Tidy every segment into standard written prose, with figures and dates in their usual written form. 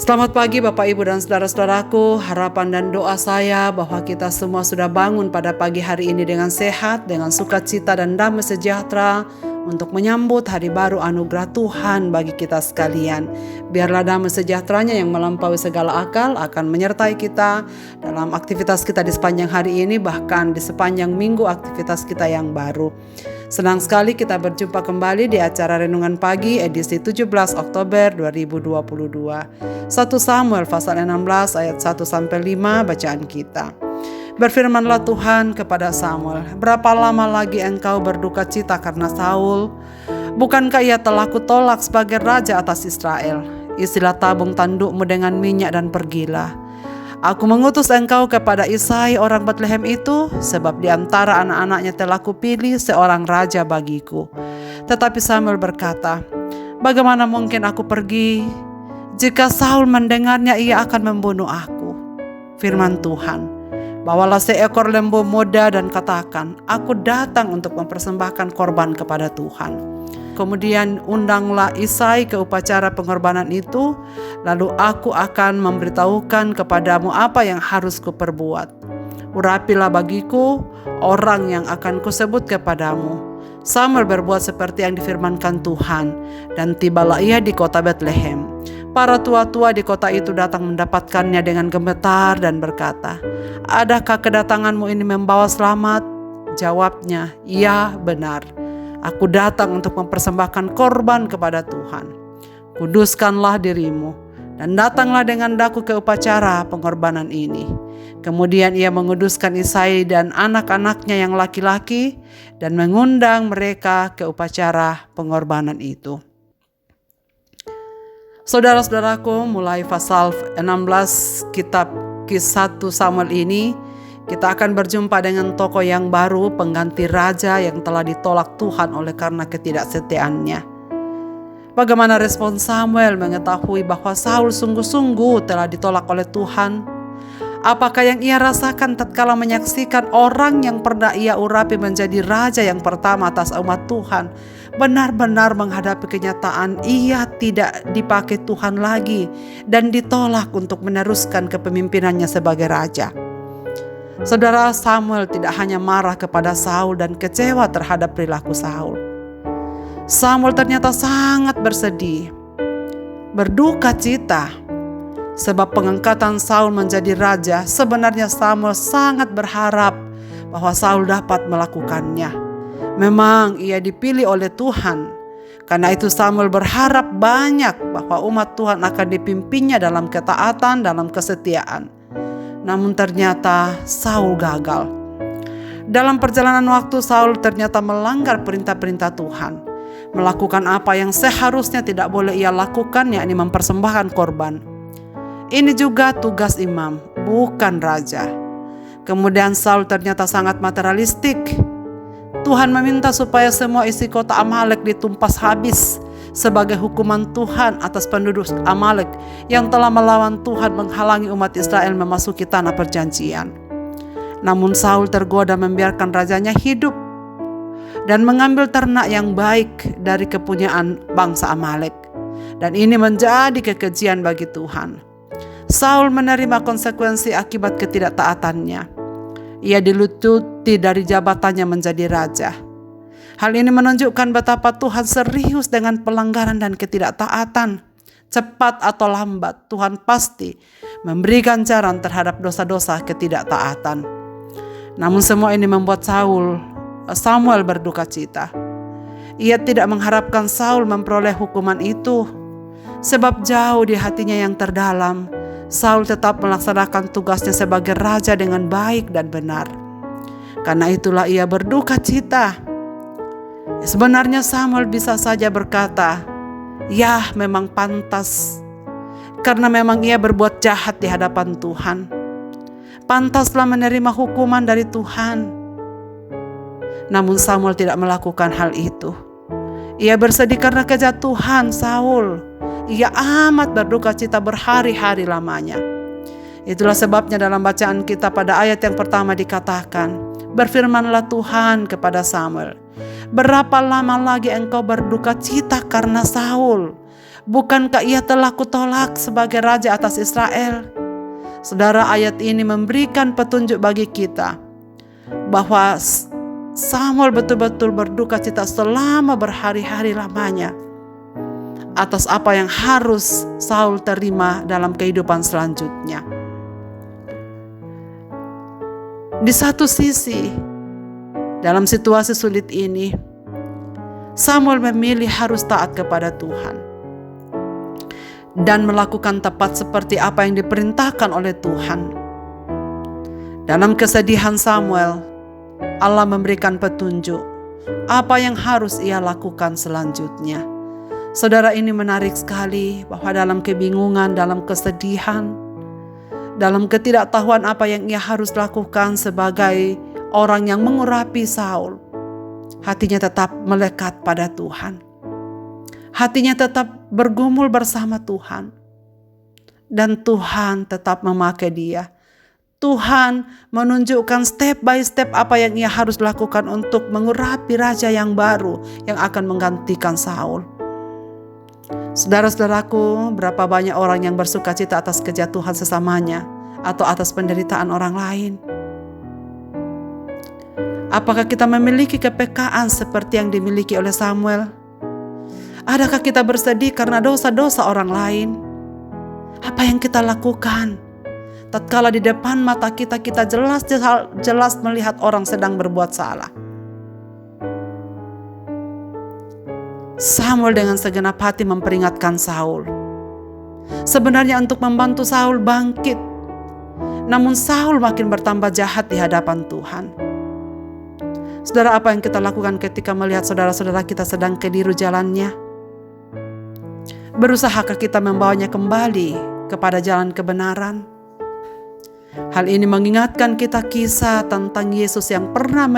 Selamat pagi Bapak Ibu dan saudara-saudaraku. Harapan dan doa saya bahwa kita semua sudah bangun pada pagi hari ini dengan sehat, dengan sukacita dan damai sejahtera untuk menyambut hari baru anugerah Tuhan bagi kita sekalian. Biarlah damai sejahteranya yang melampaui segala akal akan menyertai kita dalam aktivitas kita di sepanjang hari ini, bahkan di sepanjang minggu aktivitas kita yang baru. Senang sekali kita berjumpa kembali di acara Renungan Pagi edisi 17 Oktober 2022. 1 Samuel pasal 16 ayat 1-5 bacaan kita. Berfirmanlah Tuhan kepada Samuel, "Berapa lama lagi engkau berduka cita karena Saul? Bukankah ia telah kutolak sebagai raja atas Israel? Isilah tabung tandukmu dengan minyak dan pergilah. Aku mengutus engkau kepada Isai orang Betlehem itu, sebab di antara anak-anaknya telah kupilih seorang raja bagiku." Tetapi Samuel berkata, "Bagaimana mungkin aku pergi? Jika Saul mendengarnya, ia akan membunuh aku." Firman Tuhan, "Bawalah seekor lembu muda dan katakan, aku datang untuk mempersembahkan korban kepada Tuhan. Kemudian undanglah Isai ke upacara pengorbanan itu, lalu aku akan memberitahukan kepadamu apa yang harus kuperbuat. Urapilah bagiku orang yang akan kusebut kepadamu." Samuel berbuat seperti yang difirmankan Tuhan, dan tibalah ia di kota Betlehem. Para tua-tua di kota itu datang mendapatkannya dengan gemetar dan berkata, "Adakah kedatanganmu ini membawa selamat?" Jawabnya, "Ya, benar. Aku datang untuk mempersembahkan korban kepada Tuhan. Kuduskanlah dirimu dan datanglah dengan daku ke upacara pengorbanan ini." Kemudian ia menguduskan Isai dan anak-anaknya yang laki-laki dan mengundang mereka ke upacara pengorbanan itu. Saudara-saudaraku, mulai pasal 16 kitab Kisah 1 Samuel ini, kita akan berjumpa dengan tokoh yang baru, pengganti raja yang telah ditolak Tuhan oleh karena ketidaksetiaannya. Bagaimana respon Samuel mengetahui bahwa Saul sungguh-sungguh telah ditolak oleh Tuhan? Apakah yang ia rasakan tatkala menyaksikan orang yang pernah ia urapi menjadi raja yang pertama atas umat Tuhan benar-benar menghadapi kenyataan ia tidak dipakai Tuhan lagi dan ditolak untuk meneruskan kepemimpinannya sebagai raja? Saudara, Samuel tidak hanya marah kepada Saul dan kecewa terhadap perilaku Saul. Samuel ternyata sangat bersedih, berduka cita. Sebab pengangkatan Saul menjadi raja, sebenarnya Samuel sangat berharap bahwa Saul dapat melakukannya. Memang ia dipilih oleh Tuhan. Karena itu Samuel berharap banyak bahwa umat Tuhan akan dipimpinnya dalam ketaatan, dalam kesetiaan. Namun ternyata Saul gagal. Dalam perjalanan waktu, Saul ternyata melanggar perintah-perintah Tuhan, melakukan apa yang seharusnya tidak boleh ia lakukan, yakni mempersembahkan korban. Ini juga tugas imam, bukan raja. Kemudian Saul ternyata sangat materialistik. Tuhan meminta supaya semua isi kota Amalek ditumpas habis sebagai hukuman Tuhan atas penduduk Amalek yang telah melawan Tuhan, menghalangi umat Israel memasuki tanah perjanjian. Namun Saul tergoda membiarkan rajanya hidup dan mengambil ternak yang baik dari kepunyaan bangsa Amalek. Dan ini menjadi kekejian bagi Tuhan. Saul menerima konsekuensi akibat ketidaktaatannya. Ia dilucuti dari jabatannya menjadi raja. Hal ini menunjukkan betapa Tuhan serius dengan pelanggaran dan ketidaktaatan. Cepat atau lambat, Tuhan pasti memberi ganjaran terhadap dosa-dosa ketidaktaatan. Namun semua ini membuat Samuel berduka cita. Ia tidak mengharapkan Saul memperoleh hukuman itu, sebab jauh di hatinya yang terdalam, Saul tetap melaksanakan tugasnya sebagai raja dengan baik dan benar. Karena itulah ia berduka cita. Sebenarnya Samuel bisa saja berkata, "Ya, memang pantas, karena memang ia berbuat jahat di hadapan Tuhan. Pantaslah menerima hukuman dari Tuhan." Namun Samuel tidak melakukan hal itu. Ia bersedih karena kejatuhan Saul. Ia amat berduka cita berhari-hari lamanya. Itulah sebabnya dalam bacaan kita pada ayat yang pertama dikatakan, "Berfirmanlah Tuhan kepada Samuel, berapa lama lagi engkau berduka cita karena Saul? Bukankah ia telah kutolak sebagai raja atas Israel? Saudara, ayat ini memberikan petunjuk bagi kita bahwa Samuel betul-betul berduka cita selama berhari-hari lamanya atas apa yang harus Saul terima dalam kehidupan selanjutnya. Di satu sisi, dalam situasi sulit ini, Samuel memilih harus taat kepada Tuhan dan melakukan tepat seperti apa yang diperintahkan oleh Tuhan. Dalam kesedihan Samuel, Allah memberikan petunjuk apa yang harus ia lakukan selanjutnya. Saudara, ini menarik sekali bahwa dalam kebingungan, dalam kesedihan, dalam ketidaktahuan apa yang ia harus lakukan sebagai orang yang mengurapi Saul, hatinya tetap melekat pada Tuhan. Hatinya tetap bergumul bersama Tuhan. Dan Tuhan tetap memakai dia. Tuhan menunjukkan step by step apa yang ia harus lakukan untuk mengurapi raja yang baru yang akan menggantikan Saul. Saudara-saudaraku, berapa banyak orang yang bersuka cita atas kejatuhan sesamanya atau atas penderitaan orang lain? Apakah kita memiliki kepekaan seperti yang dimiliki oleh Samuel? Adakah kita bersedih karena dosa-dosa orang lain? Apa yang kita lakukan tatkala di depan mata kita jelas melihat orang sedang berbuat salah? Samuel dengan segenap hati memperingatkan Saul. Sebenarnya untuk membantu Saul bangkit. Namun Saul makin bertambah jahat di hadapan Tuhan. Saudara, apa yang kita lakukan ketika melihat saudara-saudara kita sedang keliru jalannya? Berusahakah kita membawanya kembali kepada jalan kebenaran? Hal ini mengingatkan kita kisah tentang Yesus yang pernah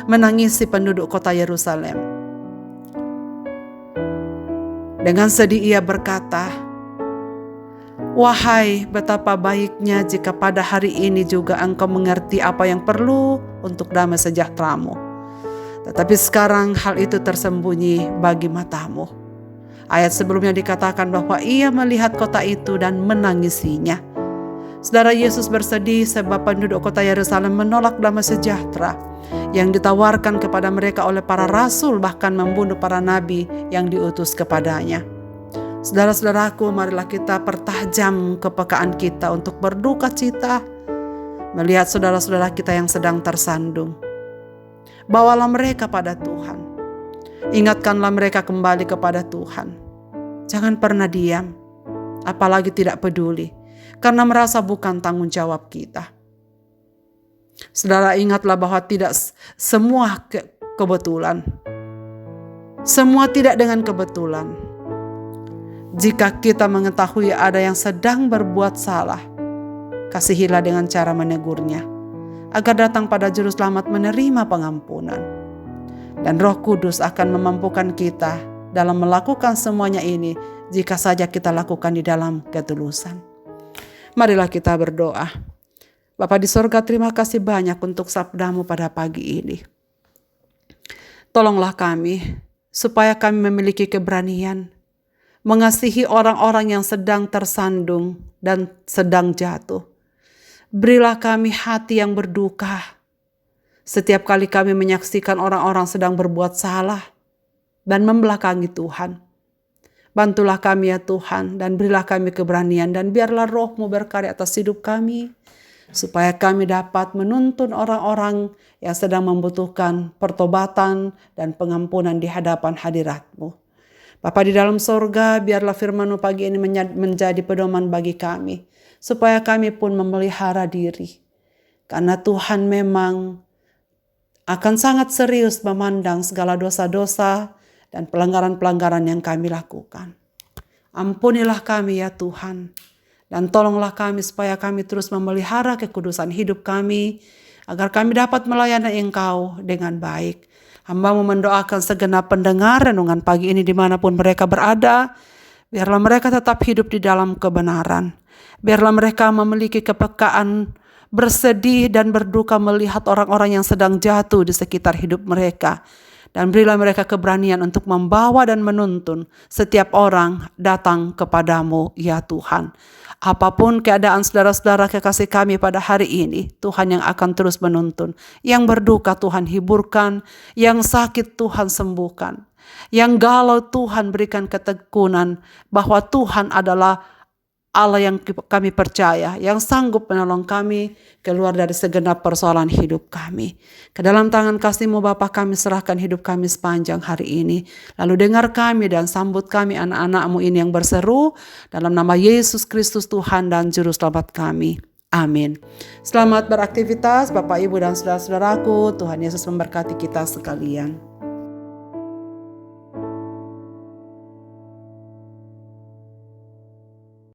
menangisi penduduk kota Yerusalem. Dengan sedih ia berkata, "Wahai, betapa baiknya jika pada hari ini juga engkau mengerti apa yang perlu untuk damai sejahteramu. Tetapi sekarang hal itu tersembunyi bagi matamu." Ayat sebelumnya dikatakan bahwa ia melihat kota itu dan menangisinya. Saudara, Yesus bersedih sebab penduduk kota Yerusalem menolak damai sejahtera yang ditawarkan kepada mereka oleh para rasul, bahkan membunuh para nabi yang diutus kepadanya. Saudara-saudaraku, marilah kita pertajam kepekaan kita untuk berduka cita melihat saudara-saudara kita yang sedang tersandung. Bawalah mereka pada Tuhan. Ingatkanlah mereka kembali kepada Tuhan. Jangan pernah diam, apalagi tidak peduli, karena merasa bukan tanggung jawab kita. Saudara, ingatlah bahwa tidak semua kebetulan. Semua tidak dengan kebetulan. Jika kita mengetahui ada yang sedang berbuat salah, kasihilah dengan cara menegurnya, agar datang pada juru selamat menerima pengampunan. Dan Roh Kudus akan memampukan kita dalam melakukan semuanya ini jika saja kita lakukan di dalam ketulusan. Marilah kita berdoa. Bapa di sorga, terima kasih banyak untuk sabdamu pada pagi ini. Tolonglah kami supaya kami memiliki keberanian mengasihi orang-orang yang sedang tersandung dan sedang jatuh. Berilah kami hati yang berduka setiap kali kami menyaksikan orang-orang sedang berbuat salah dan membelakangi Tuhan. Bantulah kami ya Tuhan, dan berilah kami keberanian, dan biarlah Roh-Mu berkarya atas hidup kami, supaya kami dapat menuntun orang-orang yang sedang membutuhkan pertobatan dan pengampunan di hadapan hadirat-Mu. Bapa di dalam sorga, biarlah firman-Mu pagi ini menjadi pedoman bagi kami, supaya kami pun memelihara diri. Karena Tuhan memang akan sangat serius memandang segala dosa-dosa dan pelanggaran-pelanggaran yang kami lakukan. Ampunilah kami ya Tuhan, dan tolonglah kami supaya kami terus memelihara kekudusan hidup kami, agar kami dapat melayani Engkau dengan baik. Hamba-Mu mendoakan segenap pendengar renungan pagi ini dimanapun mereka berada, biarlah mereka tetap hidup di dalam kebenaran. Biarlah mereka memiliki kepekaan bersedih dan berduka melihat orang-orang yang sedang jatuh di sekitar hidup mereka. Dan berilah mereka keberanian untuk membawa dan menuntun setiap orang datang kepadamu, ya Tuhan. Apapun keadaan saudara-saudara kekasih kami pada hari ini, Tuhan yang akan terus menuntun. Yang berduka Tuhan hiburkan, yang sakit Tuhan sembuhkan. Yang galau Tuhan berikan ketekunan bahwa Tuhan adalah Allah yang kami percaya, yang sanggup menolong kami keluar dari segenap persoalan hidup kami. Ke dalam tangan kasih-Mu Bapa kami serahkan hidup kami sepanjang hari ini. Lalu dengar kami dan sambut kami anak-anak-Mu ini yang berseru dalam nama Yesus Kristus Tuhan dan Juru Selamat kami. Amin. Selamat beraktivitas Bapak, Ibu, dan saudara-saudaraku. Tuhan Yesus memberkati kita sekalian.